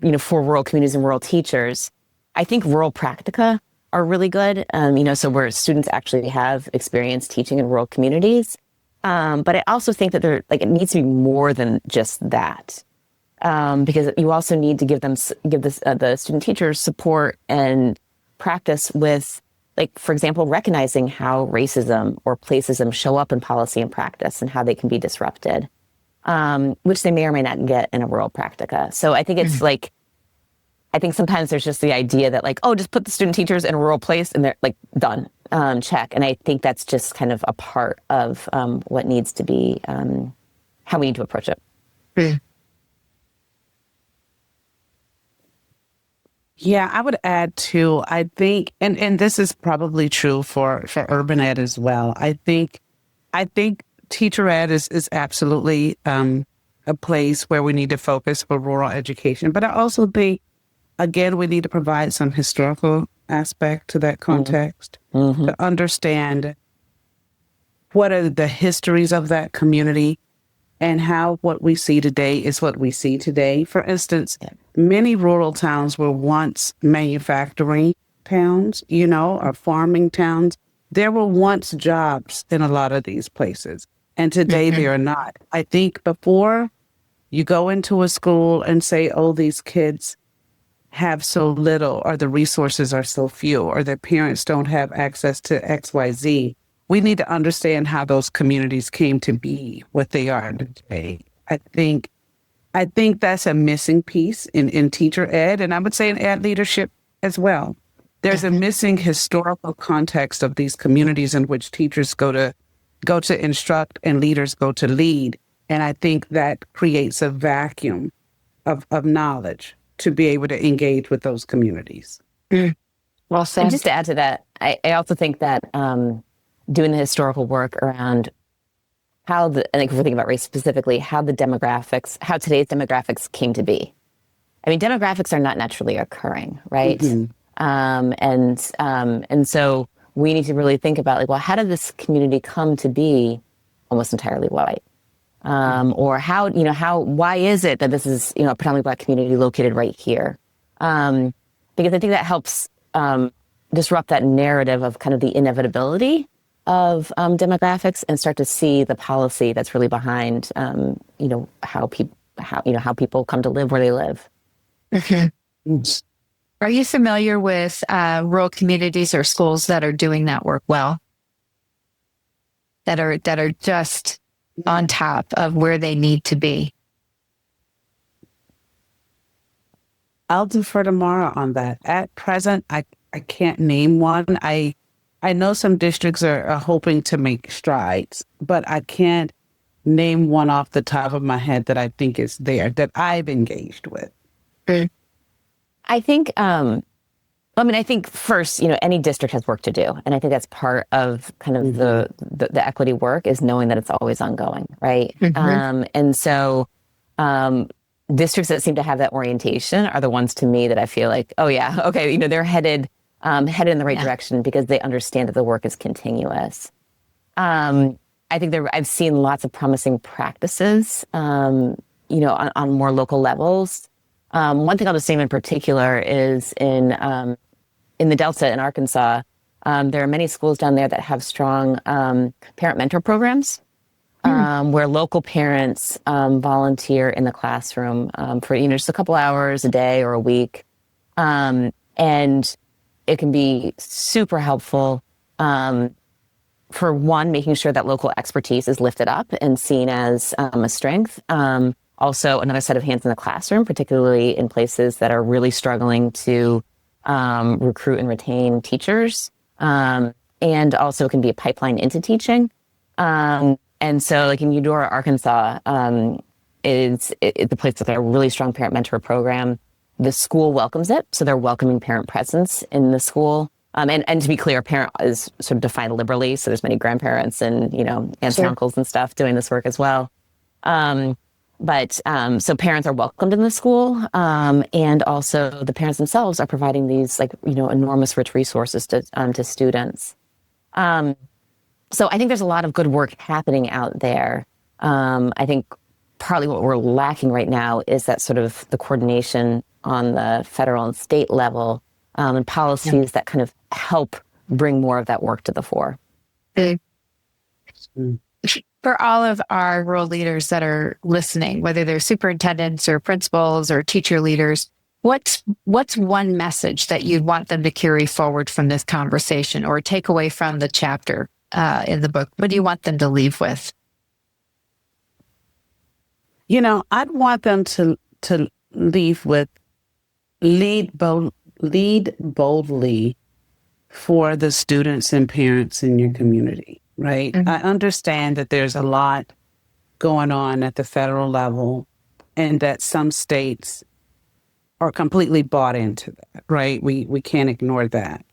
rural communities and rural teachers, I think rural practica are really good. So where students actually have experience teaching in rural communities. But I also think that it needs to be more than just that. Because you also need to give the student teachers support and practice with, like, for example, recognizing how racism or placism show up in policy and practice and how they can be disrupted, which they may or may not get in a rural practica. So I think it's like, I think sometimes there's just the idea that like, oh, just put the student teachers in a rural place and they're like done, check. And I think that's just kind of a part of what needs to be, how we need to approach it. Yeah, I would add too, I think, and this is probably true for urban ed as well. I think teacher ed is absolutely a place where we need to focus for rural education. But I also think, again, we need to provide some historical aspect to that context to understand what are the histories of that community and how what we see today is what we see today. For instance, many rural towns were once manufacturing towns, or farming towns. There were once jobs in a lot of these places, and today they are not. I think before you go into a school and say, oh, these kids have so little, or the resources are so few, or their parents don't have access to XYZ, we need to understand how those communities came to be what they are today. I think that's a missing piece in teacher ed, and I would say in ed leadership as well. There's a missing historical context of these communities in which teachers go to instruct and leaders go to lead. And I think that creates a vacuum of knowledge to be able to engage with those communities. Well said. And just to add to that, I also think that doing the historical work around I think if we're thinking about race specifically, how today's demographics came to be. I mean, demographics are not naturally occurring, right? Mm-hmm. And so we need to really think about, like, well, how did this community come to be almost entirely white? Or why is it that this is, a predominantly Black community located right here? Because I think that helps disrupt that narrative of kind of the inevitability of demographics and start to see the policy that's really behind, how people come to live where they live. Okay. Are you familiar with rural communities or schools that are doing that work well? That are just on top of where they need to be? I'll defer to Mara on that. At present, I can't name one. I know some districts are hoping to make strides, but I can't name one off the top of my head that I think is there, that I've engaged with. I think, I think first, any district has work to do. And I think that's part of kind of the equity work is knowing that it's always ongoing, right? Mm-hmm. And so districts that seem to have that orientation are the ones to me that I feel like, oh yeah, okay, they're headed in the right direction because they understand that the work is continuous. I think I've seen lots of promising practices, on more local levels. One thing I'll just name in particular is in the Delta in Arkansas, there are many schools down there that have strong parent mentor programs where local parents volunteer in the classroom for just a couple hours a day or a week. And it can be super helpful for one, making sure that local expertise is lifted up and seen as a strength. Also, another set of hands in the classroom, particularly in places that are really struggling to recruit and retain teachers. And also it can be a pipeline into teaching. And so like in Eudora, Arkansas, it's the place with a really strong parent mentor program. The school welcomes it. So they're welcoming parent presence in the school. And to be clear, parent is sort of defined liberally. So there's many grandparents and, aunts and uncles and stuff doing this work as well. But so parents are welcomed in the school, and also the parents themselves are providing these enormous rich resources to students. So I think there's a lot of good work happening out there. I think partly what we're lacking right now is that sort of the coordination on the federal and state level, and policies that kind of help bring more of that work to the fore. For all of our rural leaders that are listening, whether they're superintendents or principals or teacher leaders, what's one message that you'd want them to carry forward from this conversation or take away from the chapter in the book? What do you want them to leave with? I'd want them to leave with lead boldly for the students and parents in your community. Right. Mm-hmm. I understand that there's a lot going on at the federal level and that some states are completely bought into that. Right. We can't ignore that.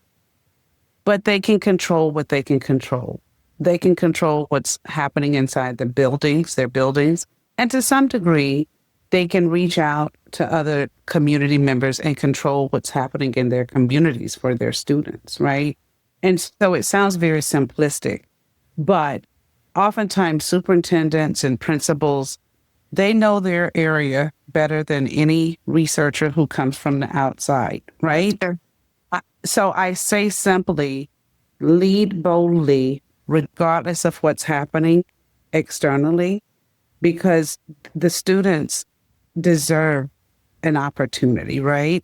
But they can control what they can control. They can control what's happening inside their buildings. And to some degree, they can reach out to other community members and control what's happening in their communities for their students. Right. And so it sounds very simplistic. But oftentimes superintendents and principals, they know their area better than any researcher who comes from the outside, right? Sure. So I say simply, lead boldly, regardless of what's happening externally, because the students deserve an opportunity, right?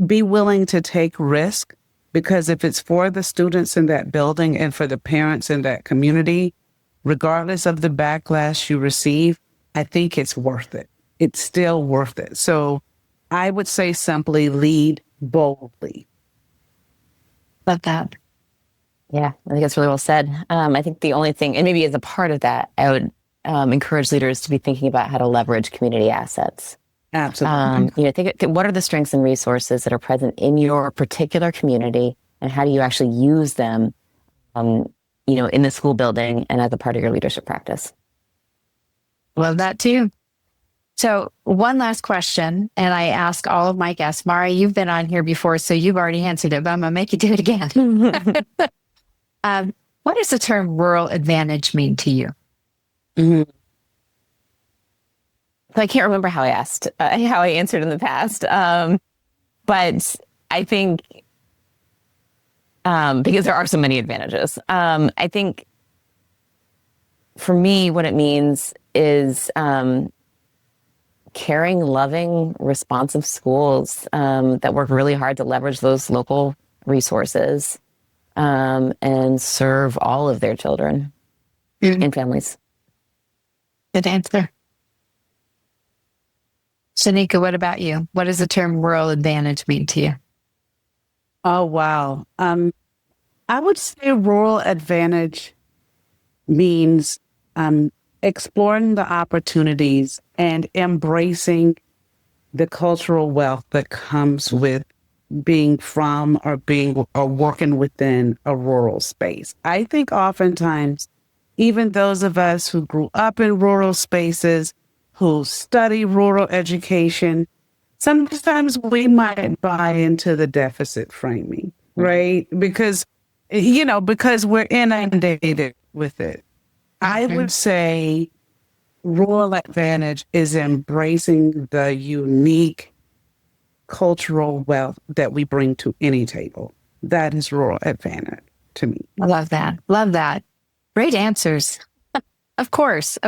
Be willing to take risk Because if it's for the students in that building and for the parents in that community, regardless of the backlash you receive, I think it's worth it. It's still worth it. So I would say simply lead boldly. Love that. Yeah, I think that's really well said. I think the only thing, and maybe as a part of that, I would encourage leaders to be thinking about how to leverage community assets. Absolutely. Think what are the strengths and resources that are present in your particular community, and how do you actually use them, in the school building and as a part of your leadership practice? Love that too. So one last question, and I ask all of my guests. Mara, you've been on here before, so you've already answered it, but I'm going to make you do it again. What does the term rural advantage mean to you? Mm-hmm. So I can't remember how I answered in the past. But I think, because there are so many advantages, I think for me, what it means is caring, loving, responsive schools that work really hard to leverage those local resources and serve all of their children and families. Good answer. Sheneka, what about you? What does the term rural advantage mean to you? Oh, wow. I would say rural advantage means exploring the opportunities and embracing the cultural wealth that comes with being from or working within a rural space. I think oftentimes, even those of us who grew up in rural spaces, who study rural education, sometimes we might buy into the deficit framing, right? Because we're inundated with it. I would say rural advantage is embracing the unique cultural wealth that we bring to any table. That is rural advantage to me. I love that. Love that. Great answers. Of course.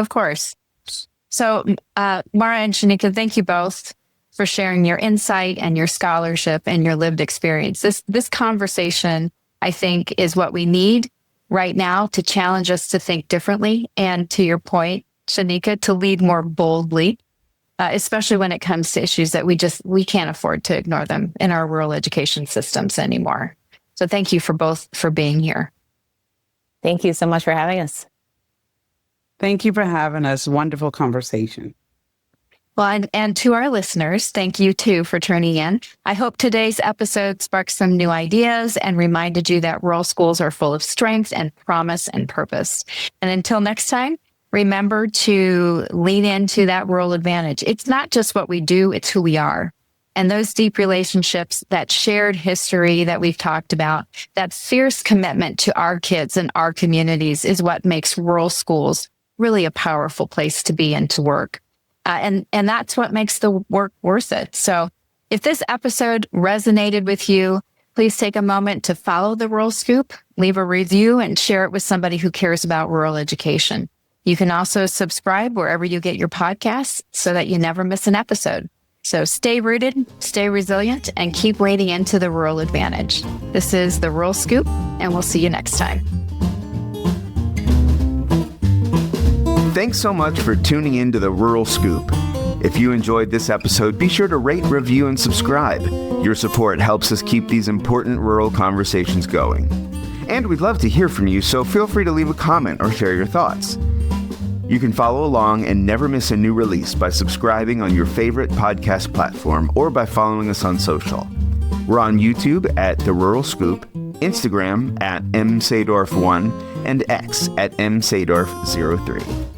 So, Mara and Sheneka, thank you both for sharing your insight and your scholarship and your lived experience. This conversation, I think, is what we need right now to challenge us to think differently. And to your point, Sheneka, to lead more boldly, especially when it comes to issues that we can't afford to ignore them in our rural education systems anymore. So thank you for being here. Thank you so much for having us. Thank you for having us. Wonderful conversation. Well, and to our listeners, thank you too for tuning in. I hope today's episode sparked some new ideas and reminded you that rural schools are full of strength and promise and purpose. And until next time, remember to lean into that rural advantage. It's not just what we do, it's who we are. And those deep relationships, that shared history that we've talked about, that fierce commitment to our kids and our communities is what makes rural schools really a powerful place to be and to work. And that's what makes the work worth it. So if this episode resonated with you, please take a moment to follow the Rural Scoop, leave a review, and share it with somebody who cares about rural education. You can also subscribe wherever you get your podcasts so that you never miss an episode. So stay rooted, stay resilient, and keep wading into the rural advantage. This is the Rural Scoop, and we'll see you next time. Thanks so much for tuning in to the Rural Scoop. If you enjoyed this episode, be sure to rate, review, and subscribe. Your support helps us keep these important rural conversations going. And we'd love to hear from you, so feel free to leave a comment or share your thoughts. You can follow along and never miss a new release by subscribing on your favorite podcast platform or by following us on social. We're on YouTube at The Rural Scoop, Instagram at msadorf1, and X at msadorf03.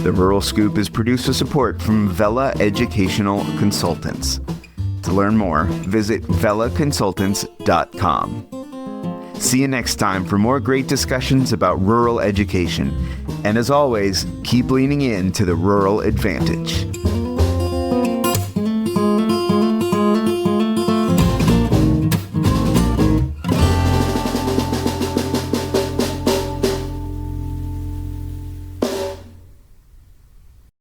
The Rural Scoop is produced with support from Vela Educational Consultants. To learn more, visit velaconsultants.com. See you next time for more great discussions about rural education. And as always, keep leaning into the rural advantage.